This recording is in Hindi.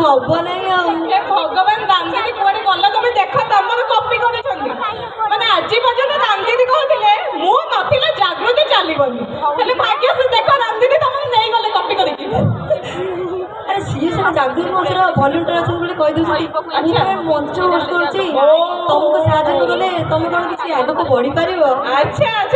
हब नहीं भगवान रामदीदी कुआडे गला तुम देख तुम कॉपी कर माने आज पर्यटन रामदीदी कहते मु नथिले जागृति चलबनी हेले भाग्य से देख रामदीदी तुम नहीं गले कॉपी करके अरे सी से जागृति मंचर भलेंटियर अच्छे बोले कहीदे मंच होस्ट कर तुमको साहय कले तुम कौन किसी आगे को बढ़ी पार। अच्छा